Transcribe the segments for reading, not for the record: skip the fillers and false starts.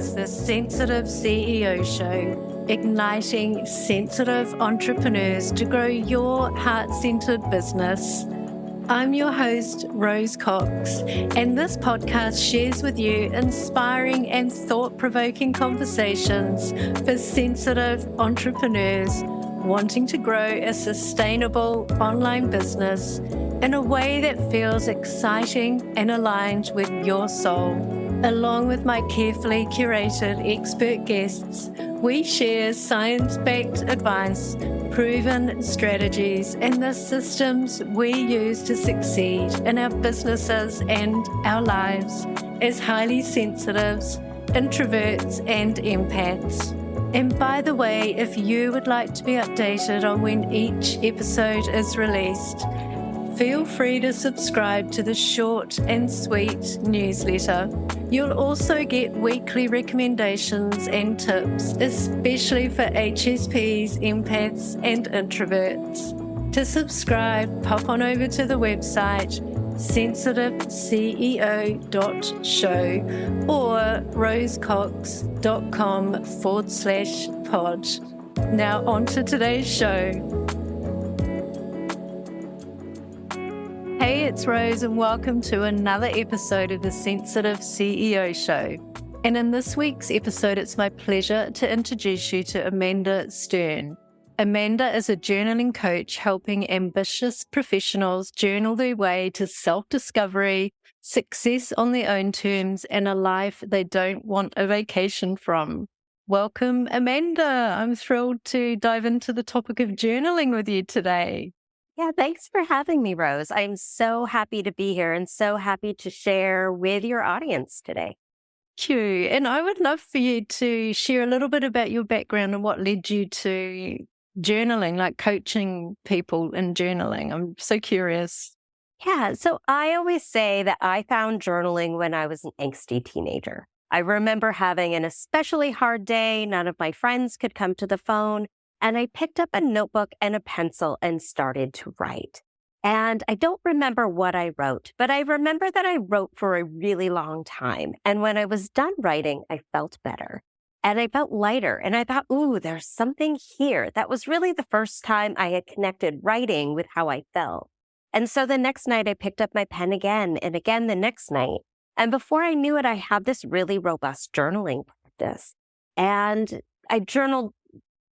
is the Sensitive CEO Show, igniting sensitive entrepreneurs to grow your heart-centered business. I'm your host, Rose Cox, and this podcast shares with you inspiring and thought-provoking conversations for sensitive entrepreneurs wanting to grow a sustainable online business in a way that feels exciting and aligned with your soul. Along with my carefully curated expert guests, we share science-backed advice, proven strategies, and the systems we use to succeed in our businesses and our lives as highly sensitives, introverts, and empaths. And by the way, if you would like to be updated on when each episode is released, feel free to subscribe to the short and sweet newsletter. You'll also get weekly recommendations and tips, especially for HSPs, empaths, and introverts. To subscribe, pop on over to the website sensitiveceo.show or rosecox.com/pod. Now on to today's show. Hey, it's Rose and welcome to another episode of the Sensitive CEO Show. And in this week's episode, it's my pleasure to introduce you to Amanda Stern. Amanda is a journaling coach helping ambitious professionals journal their way to self-discovery, success on their own terms, and a life they don't want a vacation from. Welcome, Amanda. I'm thrilled to dive into the topic of journaling with you today. Yeah, thanks for having me, Rose. I'm so happy to be here and so happy to share with your audience today. Thank you. And I would love for you to share a little bit about your background and what led you to journaling, like coaching people in journaling. I'm so curious. Yeah, so I always say that I found journaling when I was an angsty teenager. I remember having an especially hard day. None of my friends could come to the phone. And I picked up a notebook and a pencil and started to write. And I don't remember what I wrote, but I remember that I wrote for a really long time. And when I was done writing, I felt better. And I felt lighter. And I thought, ooh, there's something here. That was really the first time I had connected writing with how I felt. And so the next night I picked up my pen again and again the next night. And before I knew it, I had this really robust journaling practice. And I journaled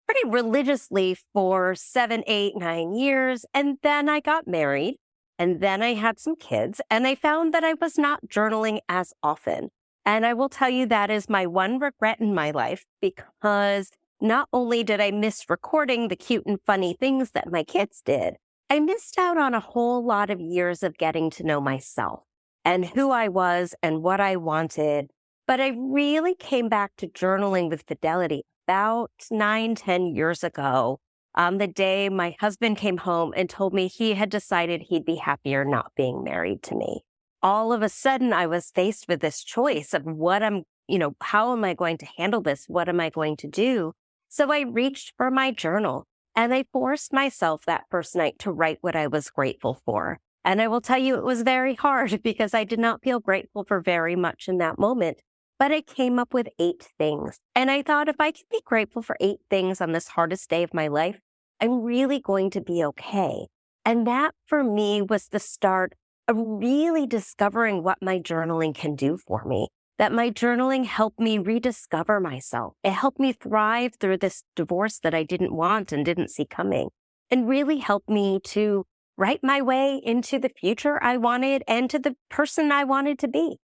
pretty religiously for 7, 8, 9 years. And then I got married and then I had some kids and I found that I was not journaling as often. And I will tell you that is my one regret in my life, because not only did I miss recording the cute and funny things that my kids did, I missed out on a whole lot of years of getting to know myself and who I was and what I wanted. But I really came back to journaling with fidelity about 9, 10 years ago, the day my husband came home and told me he had decided he'd be happier not being married to me. All of a sudden, I was faced with this choice of how am I going to handle this? What am I going to do? So I reached for my journal and I forced myself that first night to write what I was grateful for. And I will tell you, it was very hard because I did not feel grateful for very much in that moment. But I came up with 8 things. And I thought, if I can be grateful for 8 things on this hardest day of my life, I'm really going to be okay. And that for me was the start of really discovering what my journaling can do for me. That my journaling helped me rediscover myself. It helped me thrive through this divorce that I didn't want and didn't see coming. And really helped me to write my way into the future I wanted and to the person I wanted to be.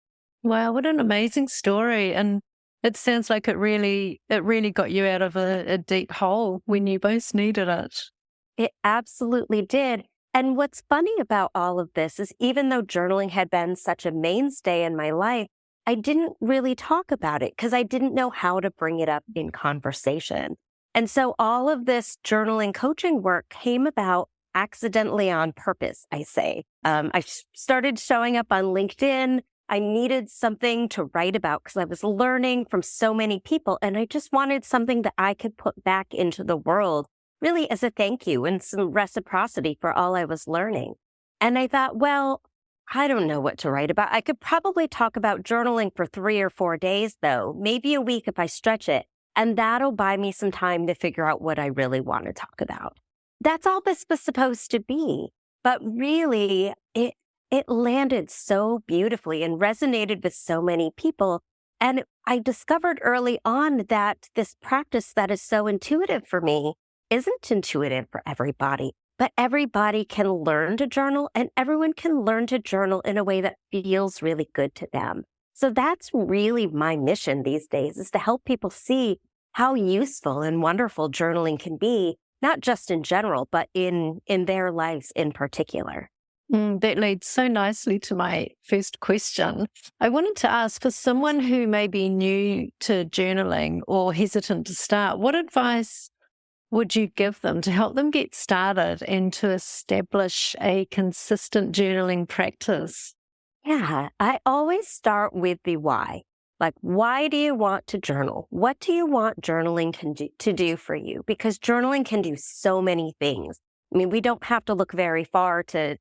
Wow, what an amazing story. And it sounds like it really got you out of a deep hole when you both needed it. It absolutely did. And what's funny about all of this is, even though journaling had been such a mainstay in my life, I didn't really talk about it because I didn't know how to bring it up in conversation. And so all of this journaling coaching work came about accidentally on purpose, I say. I started showing up on LinkedIn. I needed something to write about because I was learning from so many people, and I just wanted something that I could put back into the world, really as a thank you and some reciprocity for all I was learning. And I thought, well, I don't know what to write about. I could probably talk about journaling for 3 or 4 days, though, maybe a week if I stretch it. And that'll buy me some time to figure out what I really want to talk about. That's all this was supposed to be. But really, it landed so beautifully and resonated with so many people. And I discovered early on that this practice that is so intuitive for me isn't intuitive for everybody. But everybody can learn to journal, and everyone can learn to journal in a way that feels really good to them. So that's really my mission these days, is to help people see how useful and wonderful journaling can be, not just in general, but in their lives in particular. That leads so nicely to my first question. I wanted to ask, for someone who may be new to journaling or hesitant to start, what advice would you give them to help them get started and to establish a consistent journaling practice? Yeah, I always start with the why. Like, why do you want to journal? What do you want journaling to do for you? Because journaling can do so many things. I mean, we don't have to look very far to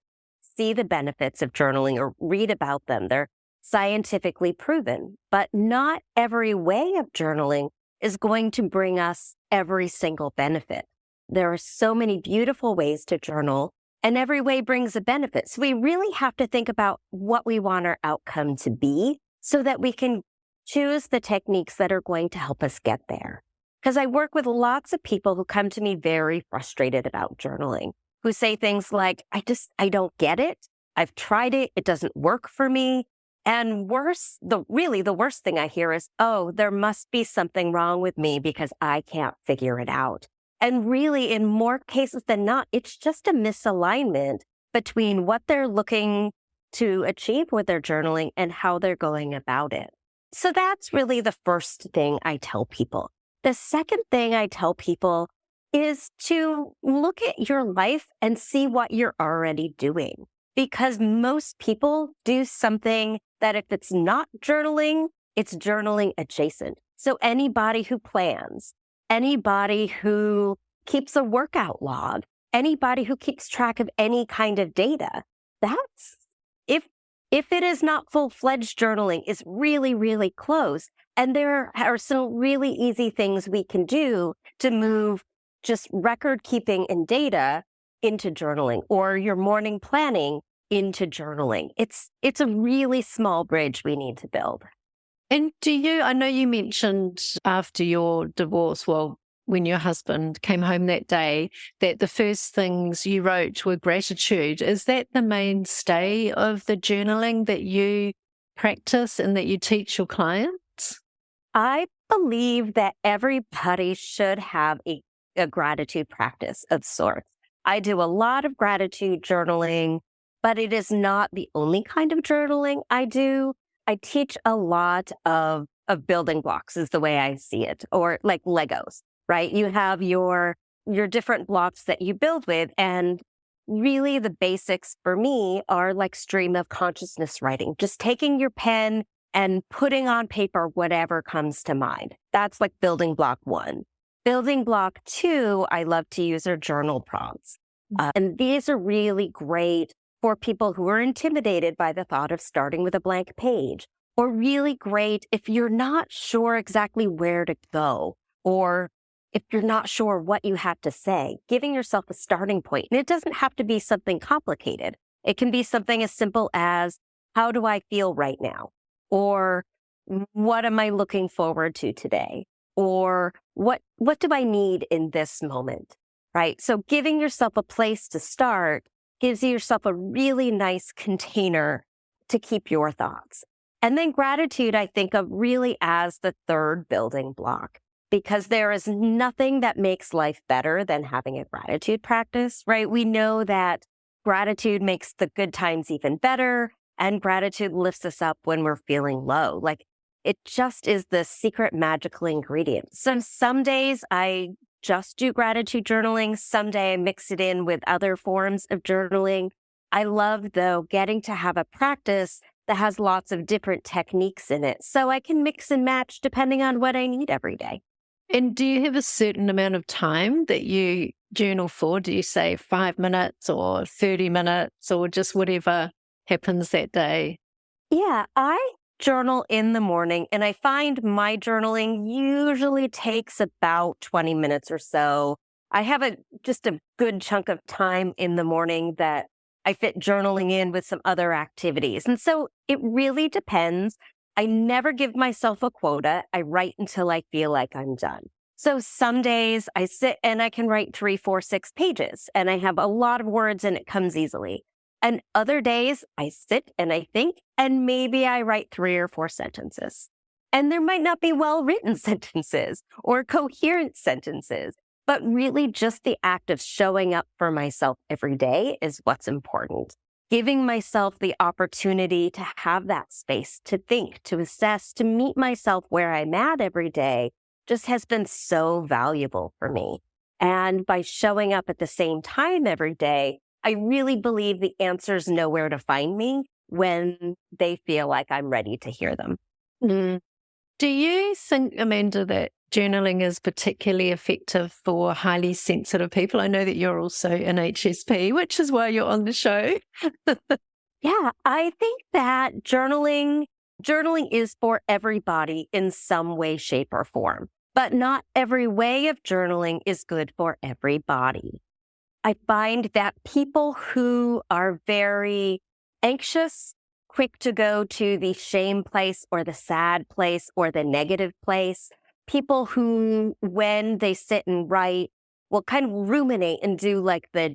see the benefits of journaling or read about them. They're scientifically proven, but not every way of journaling is going to bring us every single benefit. There are so many beautiful ways to journal, and every way brings a benefit. So we really have to think about what we want our outcome to be so that we can choose the techniques that are going to help us get there. Because I work with lots of people who come to me very frustrated about journaling, who say things like, I don't get it. I've tried it. It doesn't work for me. And worse, the worst thing I hear is, oh, there must be something wrong with me because I can't figure it out. And really, in more cases than not, it's just a misalignment between what they're looking to achieve with their journaling and how they're going about it. So that's really the first thing I tell people. The second thing I tell people is to look at your life and see what you're already doing. Because most people do something that if it's not journaling, it's journaling adjacent. So anybody who plans, anybody who keeps a workout log, anybody who keeps track of any kind of data, that's, if it is not full-fledged journaling, is really, really close. And there are some really easy things we can do to move just record keeping and data into journaling, or your morning planning into journaling. It's a really small bridge we need to build. And I know you mentioned after your divorce, well, when your husband came home that day, that the first things you wrote were gratitude. Is that the mainstay of the journaling that you practice and that you teach your clients? I believe that everybody should have a gratitude practice of sorts. I do a lot of gratitude journaling, but it is not the only kind of journaling I do. I teach a lot of building blocks is the way I see it, or like Legos, right? You have your different blocks that you build with, and really the basics for me are like stream of consciousness writing, just taking your pen and putting on paper whatever comes to mind. That's like building block 1. Building block 2, I love to use are journal prompts. And these are really great for people who are intimidated by the thought of starting with a blank page, or really great if you're not sure exactly where to go, or if you're not sure what you have to say, giving yourself a starting point. And it doesn't have to be something complicated. It can be something as simple as, how do I feel right now? Or what am I looking forward to today? Or what do I need in this moment, right? So giving yourself a place to start gives yourself a really nice container to keep your thoughts. And then gratitude, I think of really as the third building block, because there is nothing that makes life better than having a gratitude practice, right? We know that gratitude makes the good times even better, and gratitude lifts us up when we're feeling low. Like, it just is the secret magical ingredient. So some days I just do gratitude journaling. Someday I mix it in with other forms of journaling. I love, though, getting to have a practice that has lots of different techniques in it, so I can mix and match depending on what I need every day. And do you have a certain amount of time that you journal for? Do you say 5 minutes or 30 minutes or just whatever happens that day? Yeah, I journal in the morning, and I find my journaling usually takes about 20 minutes or so. I have just a good chunk of time in the morning that I fit journaling in with some other activities. And so it really depends. I never give myself a quota. I write until I feel like I'm done. So some days I sit and I can write 3, 4, 6 pages, and I have a lot of words and it comes easily. And other days I sit and I think, and maybe I write 3 or 4 sentences. And there might not be well written sentences or coherent sentences, but really just the act of showing up for myself every day is what's important. Giving myself the opportunity to have that space to think, to assess, to meet myself where I'm at every day just has been so valuable for me. And by showing up at the same time every day, I really believe the answers know where to find me when they feel like I'm ready to hear them. Mm. Do you think, Amanda, that journaling is particularly effective for highly sensitive people? I know that you're also an HSP, which is why you're on the show. Yeah, I think that journaling is for everybody in some way, shape, or form, but not every way of journaling is good for everybody. I find that people who are very anxious, quick to go to the shame place or the sad place or the negative place, people who, when they sit and write, will kind of ruminate and do like the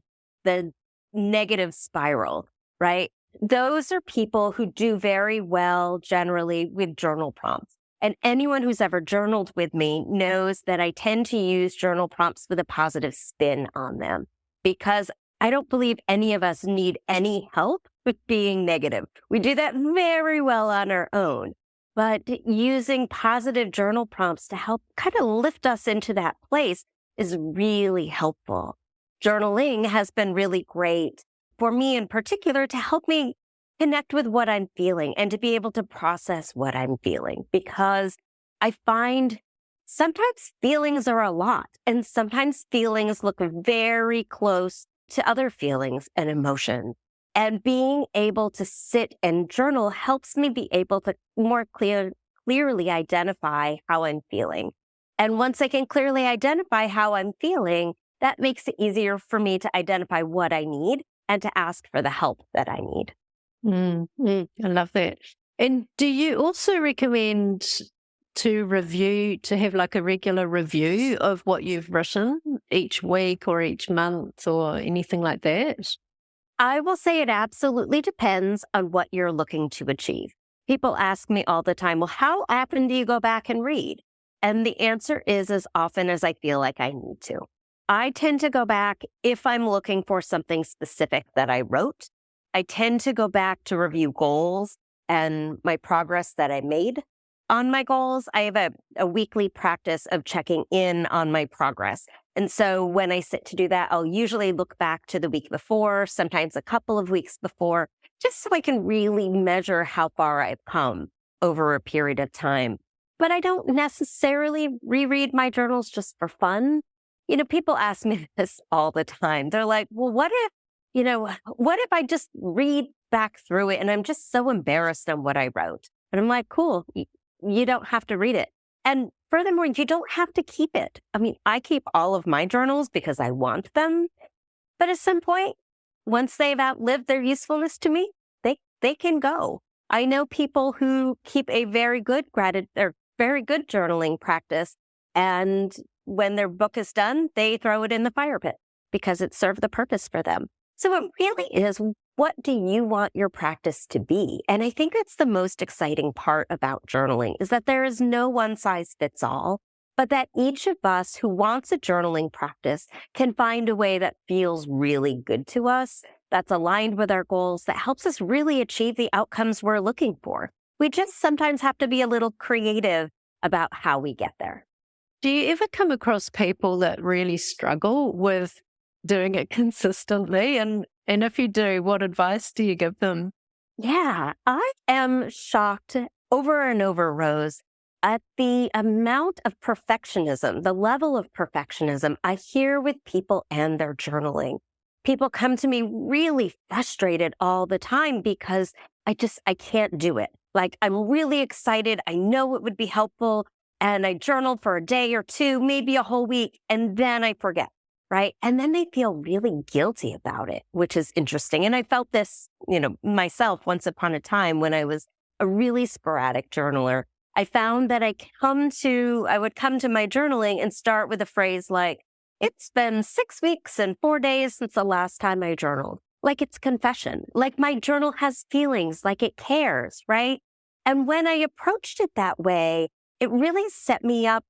negative spiral, right? Those are people who do very well generally with journal prompts. And anyone who's ever journaled with me knows that I tend to use journal prompts with a positive spin on them, because I don't believe any of us need any help with being negative. We do that very well on our own. But using positive journal prompts to help kind of lift us into that place is really helpful. Journaling has been really great for me in particular to help me connect with what I'm feeling and to be able to process what I'm feeling, because I find sometimes feelings are a lot, and sometimes feelings look very close to other feelings and emotions. And being able to sit and journal helps me be able to more clearly identify how I'm feeling. And once I can clearly identify how I'm feeling, that makes it easier for me to identify what I need and to ask for the help that I need. I love that. And do you also recommend to have like a regular review of what you've written each week or each month or anything like that? I will say it absolutely depends on what you're looking to achieve. People ask me all the time, well, how often do you go back and read? And the answer is as often as I feel like I need to. I tend to go back if I'm looking for something specific that I wrote. I tend to go back to review goals and my progress that I made on my goals. I have a weekly practice of checking in on my progress. And so when I sit to do that, I'll usually look back to the week before, sometimes a couple of weeks before, just so I can really measure how far I've come over a period of time. But I don't necessarily reread my journals just for fun. People ask me this all the time. They're like, well, what if I just read back through it and I'm just so embarrassed on what I wrote? And I'm like, cool, you don't have to read it. And furthermore, you don't have to keep it. I mean, I keep all of my journals because I want them. But at some point, once they've outlived their usefulness to me, they can go. I know people who keep a very good journaling practice, and when their book is done, they throw it in the fire pit because it served the purpose for them. So it really is, what do you want your practice to be? And I think that's the most exciting part about journaling, is that there is no one size fits all, but that each of us who wants a journaling practice can find a way that feels really good to us, that's aligned with our goals, that helps us really achieve the outcomes we're looking for. We just sometimes have to be a little creative about how we get there. Do you ever come across people that really struggle with doing it consistently? And if you do, what advice do you give them? Yeah, I am shocked over and over, Rose, at the amount of perfectionism, the level of perfectionism I hear with people and their journaling. People come to me really frustrated all the time because I can't do it. Like, I'm really excited. I know it would be helpful. And I journal for a day or two, maybe a whole week, and then I forget, right? And then they feel really guilty about it, which is interesting. And I felt this, myself once upon a time when I was a really sporadic journaler. I found that I would come to my journaling and start with a phrase like, it's been 6 weeks and 4 days since the last time I journaled. Like it's confession, like my journal has feelings, like it cares, right? And when I approached it that way, it really set me up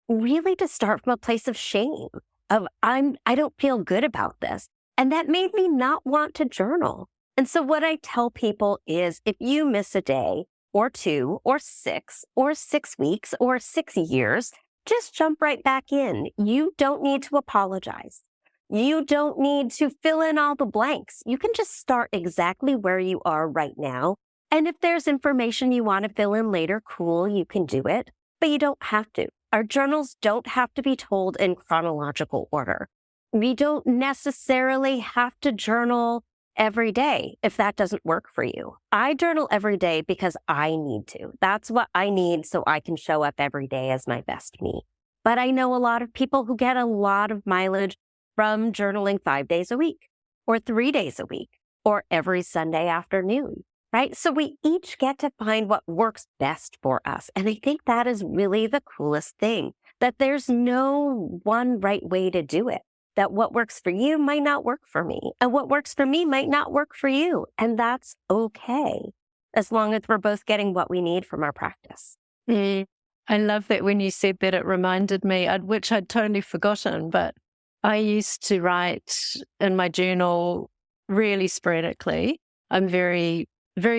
really to start from a place of shame of I don't feel good about this. And that made me not want to journal. And so what I tell people is if you miss a day or 2 or 6 or 6 weeks or 6 years, just jump right back in. You don't need to apologize. You don't need to fill in all the blanks. You can just start exactly where you are right now. And if there's information you want to fill in later, cool, you can do it, but you don't have to. Our journals don't have to be told in chronological order. We don't necessarily have to journal every day if that doesn't work for you. I journal every day because I need to. That's what I need so I can show up every day as my best me. But I know a lot of people who get a lot of mileage from journaling 5 days a week or 3 days a week or every Sunday afternoon. Right? So we each get to find what works best for us. And I think that is really the coolest thing, that there's no one right way to do it, that what works for you might not work for me, and what works for me might not work for you. And that's okay, as long as we're both getting what we need from our practice. I love that when you said that, it reminded me, which I'd totally forgotten, but I used to write in my journal really sporadically. I'm very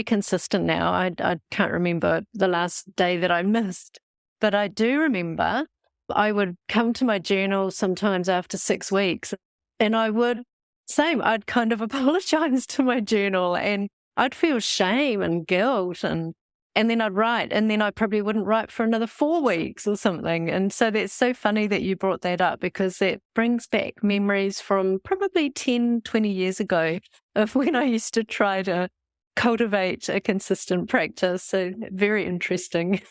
consistent now. I can't remember the last day that I missed, but I do remember I would come to my journal sometimes after 6 weeks and I'd kind of apologize to my journal and I'd feel shame and guilt and then I'd write and then I probably wouldn't write for another 4 weeks or something. And so that's so funny that you brought that up because it brings back memories from probably 10, 20 years ago of when I used to try to cultivate a consistent practice. So very interesting.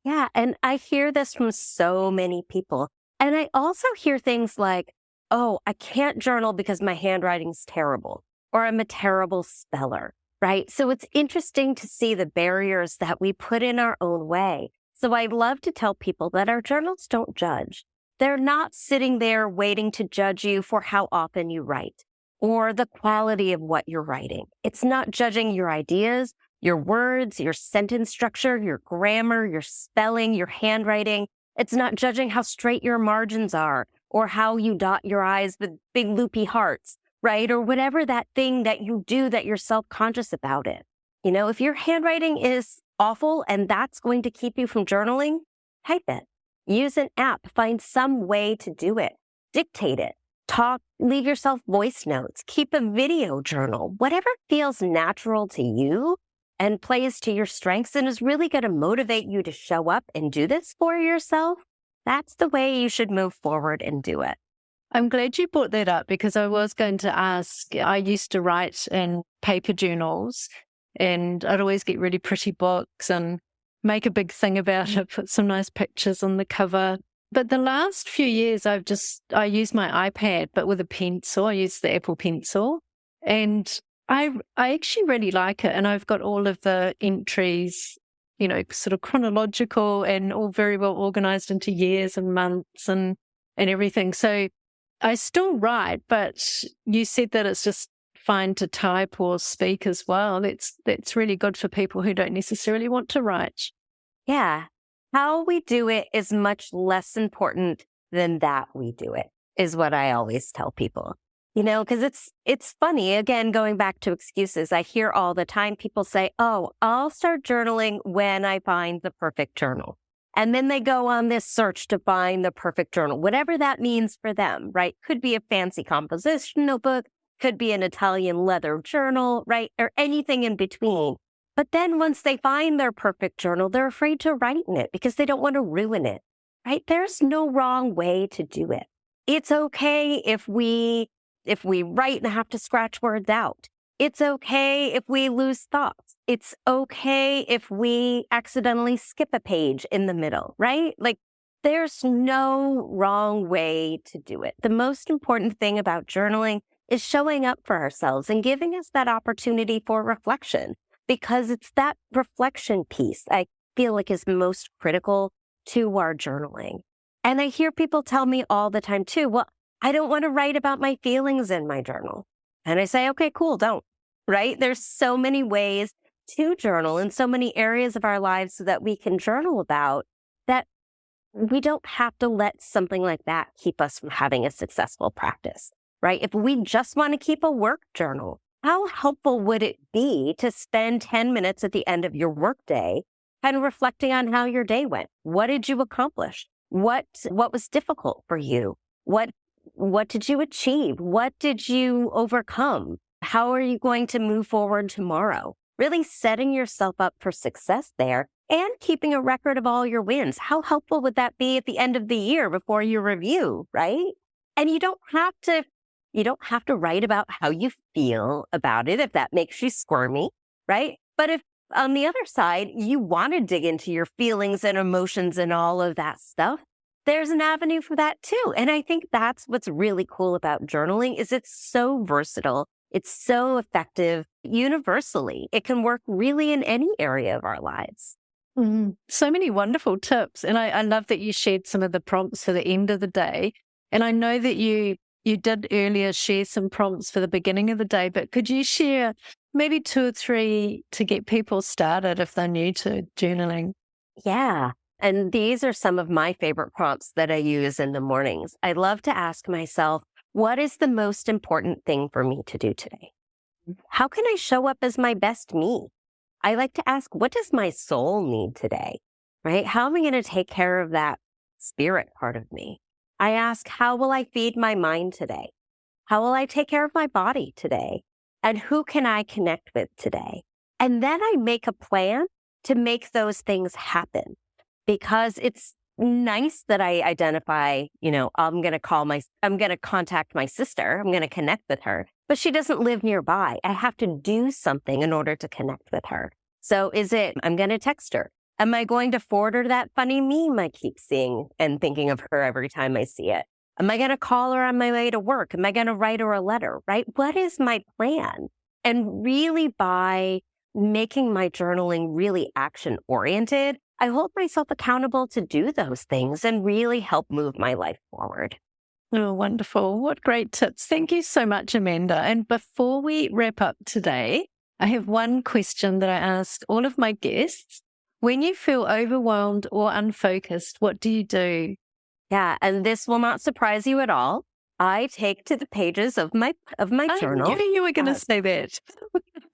Yeah. And I hear this from so many people. And I also hear things like, oh, I can't journal because my handwriting's terrible, or I'm a terrible speller, right? So it's interesting to see the barriers that we put in our own way. So I love to tell people that our journals don't judge. They're not sitting there waiting to judge you for how often you write or the quality of what you're writing. It's not judging your ideas, your words, your sentence structure, your grammar, your spelling, your handwriting. It's not judging how straight your margins are or how you dot your I's with big loopy hearts, right? Or whatever that thing that you do that you're self-conscious about it. If your handwriting is awful and that's going to keep you from journaling, type it. Use an app. Find some way to do it. Dictate it. Talk, leave yourself voice notes, keep a video journal, whatever feels natural to you and plays to your strengths and is really going to motivate you to show up and do this for yourself. That's the way you should move forward and do it. I'm glad you brought that up because I was going to ask. I used to write in paper journals and I'd always get really pretty books and make a big thing about it, put some nice pictures on the cover. But the last few years, I use my iPad, but with a pencil. I use the Apple Pencil. And I actually really like it. And I've got all of the entries, sort of chronological and all very well organized into years and months and everything. So I still write, but you said that it's just fine to type or speak as well. That's really good for people who don't necessarily want to write. Yeah. How we do it is much less important than that we do it, is what I always tell people. Because it's funny, again, going back to excuses, I hear all the time people say, oh, I'll start journaling when I find the perfect journal. And then they go on this search to find the perfect journal, whatever that means for them, right? Could be a fancy composition notebook, could be an Italian leather journal, right? Or anything in between. But then once they find their perfect journal, they're afraid to write in it because they don't want to ruin it, right? There's no wrong way to do it. It's okay if we if we write and have to scratch words out. It's okay if we lose thoughts. It's okay if we accidentally skip a page in the middle, right? Like, there's no wrong way to do it. The most important thing about journaling is showing up for ourselves and giving us that opportunity for reflection, because it's that reflection piece I feel like is most critical to our journaling. And I hear people tell me all the time too, well, I don't want to write about my feelings in my journal. And I say, okay, cool, don't, right? There's so many ways to journal in so many areas of our lives that we can journal about, that we don't have to let something like that keep us from having a successful practice, right? If we just want to keep a work journal, how helpful would it be to spend 10 minutes at the end of your workday kind of reflecting on how your day went? What did you accomplish? What was difficult for you? What did you achieve? What did you overcome? How are you going to move forward tomorrow? Really setting yourself up for success there and keeping a record of all your wins. How helpful would that be at the end of the year before you review, right? And you don't have to write about how you feel about it if that makes you squirmy, right? But if on the other side, you want to dig into your feelings and emotions and all of that stuff, there's an avenue for that too. And I think that's what's really cool about journaling is it's so versatile. It's so effective universally. It can work really in any area of our lives. So many wonderful tips. And I love that you shared some of the prompts for the end of the day. And I know that you did earlier share some prompts for the beginning of the day, but could you share maybe 2 or 3 to get people started if they're new to journaling? Yeah. And these are some of my favorite prompts that I use in the mornings. I love to ask myself, what is the most important thing for me to do today? How can I show up as my best me? I like to ask, what does my soul need today? Right? How am I going to take care of that spirit part of me? I ask, how will I feed my mind today? How will I take care of my body today? And who can I connect with today? And then I make a plan to make those things happen, because it's nice that I identify, I'm going to contact my sister. I'm going to connect with her, but she doesn't live nearby. I have to do something in order to connect with her. So I'm going to text her. Am I going to forward her that funny meme I keep seeing and thinking of her every time I see it? Am I going to call her on my way to work? Am I going to write her a letter, right? What is my plan? And really, by making my journaling really action-oriented, I hold myself accountable to do those things and really help move my life forward. Oh, wonderful. What great tips. Thank you so much, Amanda. And before we wrap up today, I have one question that I ask all of my guests. When you feel overwhelmed or unfocused, what do you do? Yeah, and this will not surprise you at all. I take to the pages of my journal. I knew you were going to say that.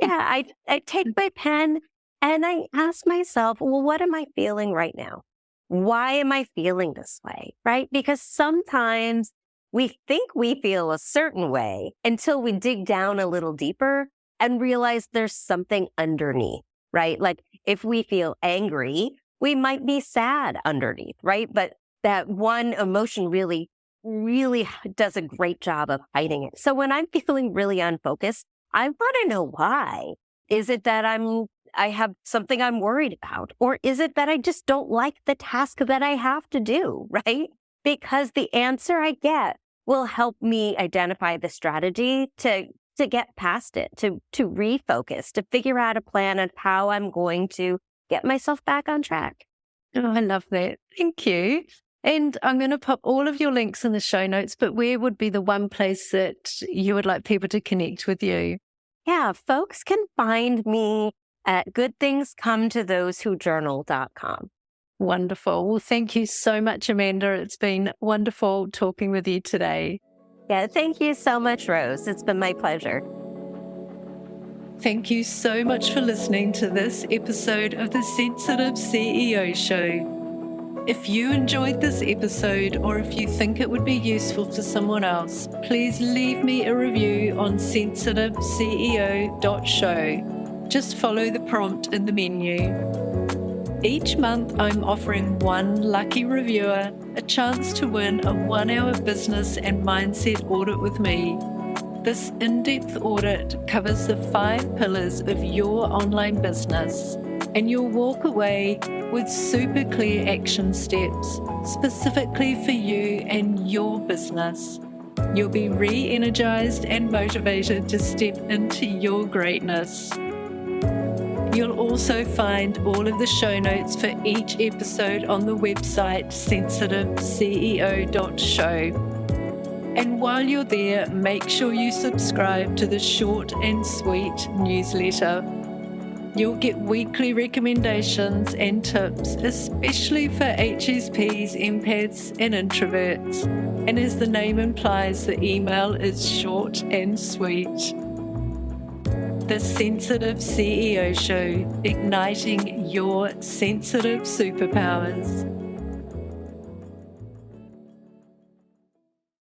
Yeah, I take my pen and I ask myself, well, what am I feeling right now? Why am I feeling this way, right? Because sometimes we think we feel a certain way until we dig down a little deeper and realize there's something underneath, right? Like if we feel angry, we might be sad underneath, right? But that one emotion really does a great job of hiding it. So when I'm feeling really unfocused, I want to know why. Is it that I have something I'm worried about? Or is it that I just don't like the task that I have to do, right? Because the answer I get will help me identify the strategy to get past it, to refocus, to figure out a plan on how I'm going to get myself back on track. Oh, I love that. Thank you. And I'm going to pop all of your links in the show notes, but where would be the one place that you would like people to connect with you? Yeah, folks can find me at goodthingscometotosewhojournal.com. Wonderful. Well, thank you so much, Amanda. It's been wonderful talking with you today. Yeah, thank you so much, Rose. It's been my pleasure. Thank you so much for listening to this episode of the Sensitive CEO Show. If you enjoyed this episode, or if you think it would be useful for someone else, please leave me a review on sensitiveceo.show. Just follow the prompt in the menu. Each month, I'm offering one lucky reviewer a chance to win a 1-hour business and mindset audit with me. This in-depth audit covers the 5 pillars of your online business, and you'll walk away with super clear action steps specifically for you and your business. You'll be re-energized and motivated to step into your greatness. You'll also find all of the show notes for each episode on the website sensitiveceo.show. And while you're there, make sure you subscribe to the short and sweet newsletter. You'll get weekly recommendations and tips, especially for HSPs, empaths, and introverts. And as the name implies, the email is short and sweet. The Sensitive CEO Show, igniting your sensitive superpowers.